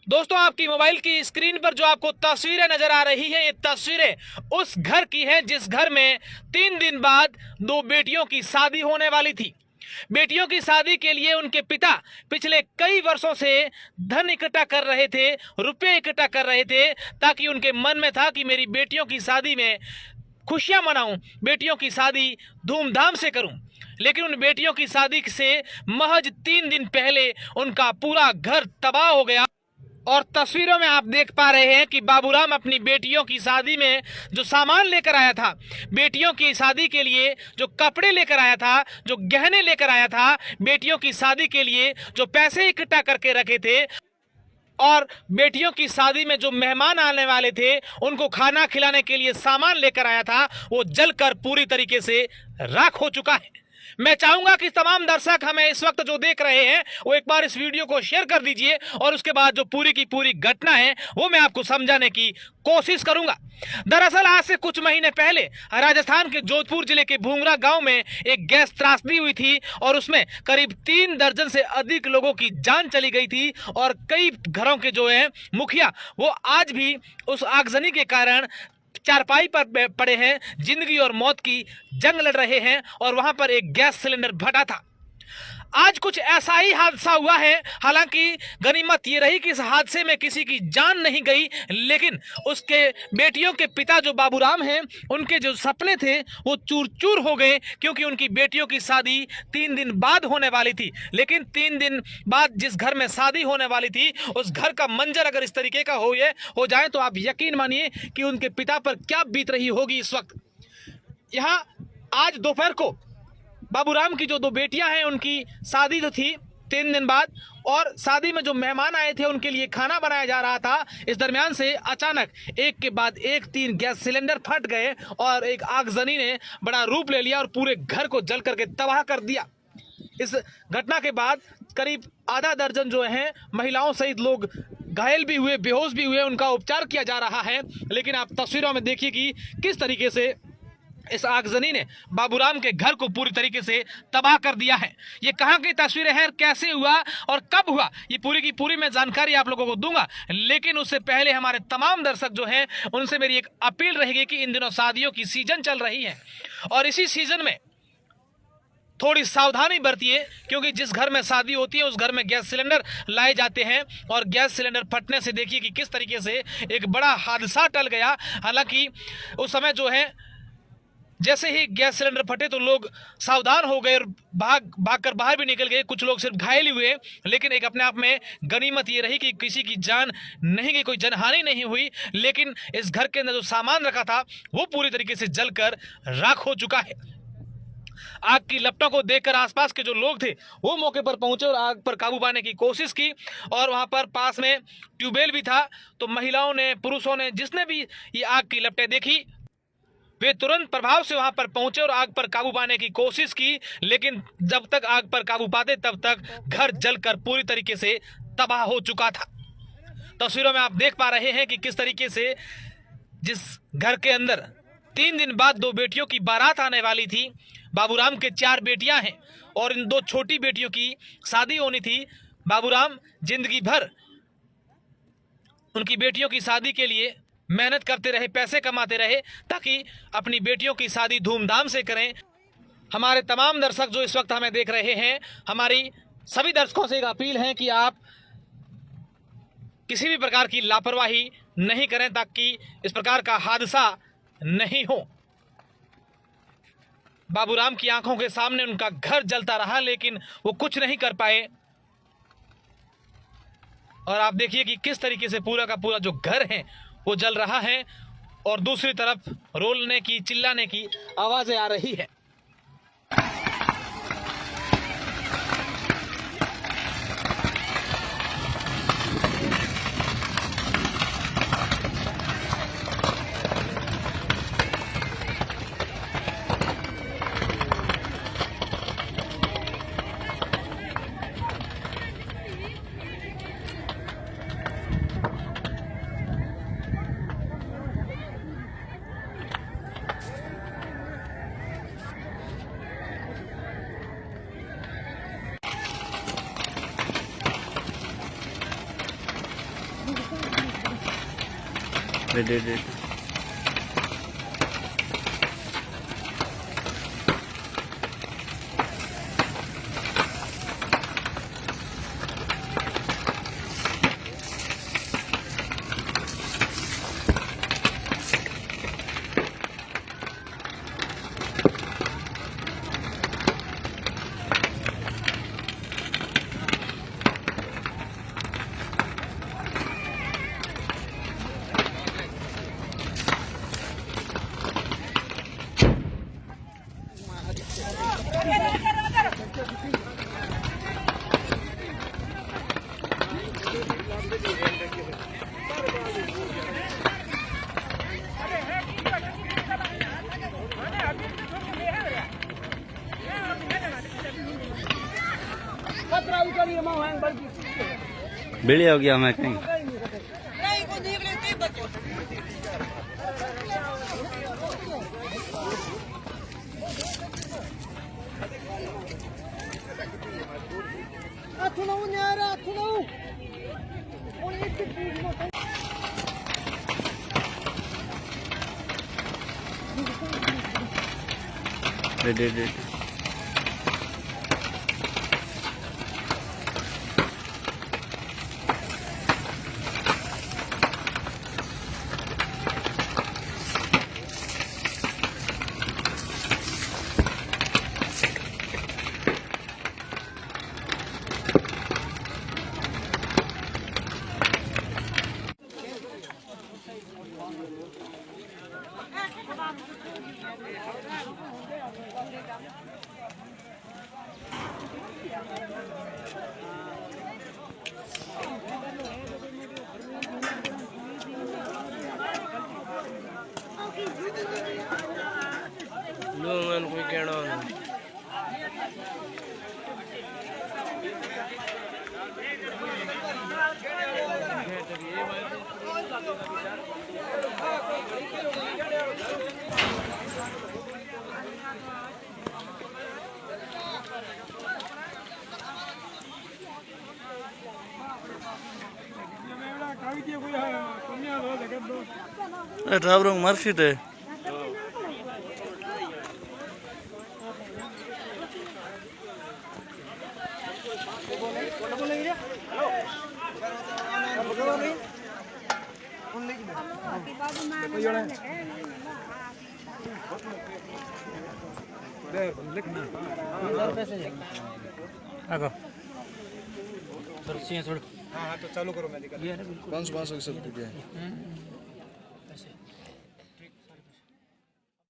दोस्तों, आपकी मोबाइल की स्क्रीन पर जो आपको तस्वीरें नजर आ रही है, ये तस्वीरें उस घर की हैं जिस घर में 3 दिन बाद दो बेटियों की शादी होने वाली थी। बेटियों की शादी के लिए उनके पिता पिछले कई वर्षों से धन इकट्ठा कर रहे थे, रुपए इकट्ठा कर रहे थे, ताकि उनके मन में था कि मेरी बेटियों की शादी में खुशियां मनाऊं, बेटियों की शादी धूमधाम से करूं। लेकिन उन बेटियों की शादी से महज 3 दिन पहले उनका पूरा घर तबाह हो गया। और तस्वीरों में आप देख पा रहे हैं कि बाबूराम अपनी बेटियों की शादी में जो सामान लेकर आया था, बेटियों की शादी के लिए जो कपड़े लेकर आया था, जो गहने लेकर आया था, बेटियों की शादी के लिए जो पैसे इकट्ठा करके रखे थे, और बेटियों की शादी में जो मेहमान आने वाले थे उनको खाना खिलाने के लिए सामान लेकर आया था, वो जलकर पूरी तरीके से राख हो चुका है। मैं चाहूंगा कि तमाम दर्शक हमें इस वक्त जो देख रहे हैं वो एक बार इस वीडियो को शेयर कर दीजिए, और उसके बाद जो पूरी की पूरी घटना है वो मैं आपको समझाने की कोशिश करूंगा। दरअसल आज से कुछ महीने पहले राजस्थान के जोधपुर जिले के भूंगरा गांव में एक गैस त्रासदी हुई थी, और उसमें करीब 3 दर्जन से अधिक लोगों की जान चली गई थी, और कई घरों के जो है मुखिया वो आज भी उस आगजनी के कारण चारपाई पर पड़े हैं, जिंदगी और मौत की जंग लड़ रहे हैं, और वहां पर एक गैस सिलेंडर फटा था। आज कुछ ऐसा ही हादसा हुआ है। हालांकि गनीमत ये रही कि इस हादसे में किसी की जान नहीं गई, लेकिन उसके बेटियों के पिता जो बाबूराम हैं, उनके जो सपने थे वो चूर चूर हो गए, क्योंकि उनकी बेटियों की शादी 3 दिन बाद होने वाली थी। लेकिन 3 दिन बाद जिस घर में शादी होने वाली थी, उस घर का मंजर अगर इस तरीके का हो जाए तो आप यकीन मानिए कि उनके पिता पर क्या बीत रही होगी इस वक्त। यहाँ आज दोपहर को बाबूराम की जो 2 बेटियां हैं उनकी शादी जो थी 3 दिन बाद, और शादी में जो मेहमान आए थे उनके लिए खाना बनाया जा रहा था। इस दरमियान से अचानक एक के बाद एक 3 गैस सिलेंडर फट गए, और एक आगजनी ने बड़ा रूप ले लिया और पूरे घर को जल करके तबाह कर दिया। इस घटना के बाद करीब आधा दर्जन जो हैं महिलाओं सहित लोग घायल भी हुए, बेहोश भी हुए, उनका उपचार किया जा रहा है। लेकिन आप तस्वीरों में देखिए कि किस तरीके से इस आगजनी ने बाबूराम के घर को पूरी तरीके से तबाह कर दिया है। ये कहां की तस्वीरें हैं, कैसे हुआ और कब हुआ, ये पूरी की पूरी मैं जानकारी आप लोगों को दूंगा। लेकिन उससे पहले हमारे तमाम दर्शक जो हैं उनसे मेरी एक अपील रहेगी कि इन दिनों शादियों की सीजन चल रही है, और इसी सीजन में थोड़ी सावधानी बरतिए, क्योंकि जिस घर में शादी होती है उस घर में गैस सिलेंडर लाए जाते हैं, और गैस सिलेंडर फटने से देखिए कि किस तरीके से एक बड़ा हादसा टल गया। हालांकि उस समय जो है जैसे ही गैस सिलेंडर फटे तो लोग सावधान हो गए और भागकर बाहर भी निकल गए। कुछ लोग सिर्फ घायल ही हुए, लेकिन एक अपने आप में गनीमत ये रही कि किसी की जान नहीं गई, कोई जनहानि नहीं हुई। लेकिन इस घर के अंदर जो सामान रखा था वो पूरी तरीके से जलकर राख हो चुका है। आग की लपटों को देखकर आसपास के जो लोग थे वो मौके पर पहुंचे और आग पर काबू पाने की कोशिश की, और वहां पर पास में ट्यूबवेल भी था। तो महिलाओं ने, पुरुषों ने, जिसने भी ये आग की लपटें देखी वे तुरंत प्रभाव से वहां पर पहुंचे और आग पर काबू पाने की कोशिश की। लेकिन जब तक आग पर काबू पाते तब तक घर जलकर पूरी तरीके से तबाह हो चुका था। तस्वीरों में आप देख पा रहे हैं कि किस तरीके से जिस घर के अंदर 3 दिन बाद 2 बेटियों की बारात आने वाली थी, बाबूराम के 4 बेटियां हैं और इन 2 छोटी बेटियों की शादी होनी थी। बाबूराम जिंदगी भर उनकी बेटियों की शादी के लिए मेहनत करते रहे, पैसे कमाते रहे, ताकि अपनी बेटियों की शादी धूमधाम से करें। हमारे तमाम दर्शक जो इस वक्त हमें देख रहे हैं, हमारी सभी दर्शकों से एक अपील है कि आप किसी भी प्रकार की लापरवाही नहीं करें, ताकि इस प्रकार का हादसा नहीं हो। बाबूराम की आंखों के सामने उनका घर जलता रहा, लेकिन वो कुछ नहीं कर पाए। और आप देखिए कि किस तरीके से पूरा का पूरा जो घर है वो जल रहा है, और दूसरी तरफ रोलने की, चिल्लाने की आवाजें आ रही है। दे बेड़े हो गया मैं कहीं दे लोगन कोई कहना ड्राइवर मार्कशीट है हाँ तो चालू करो मैं 500 सब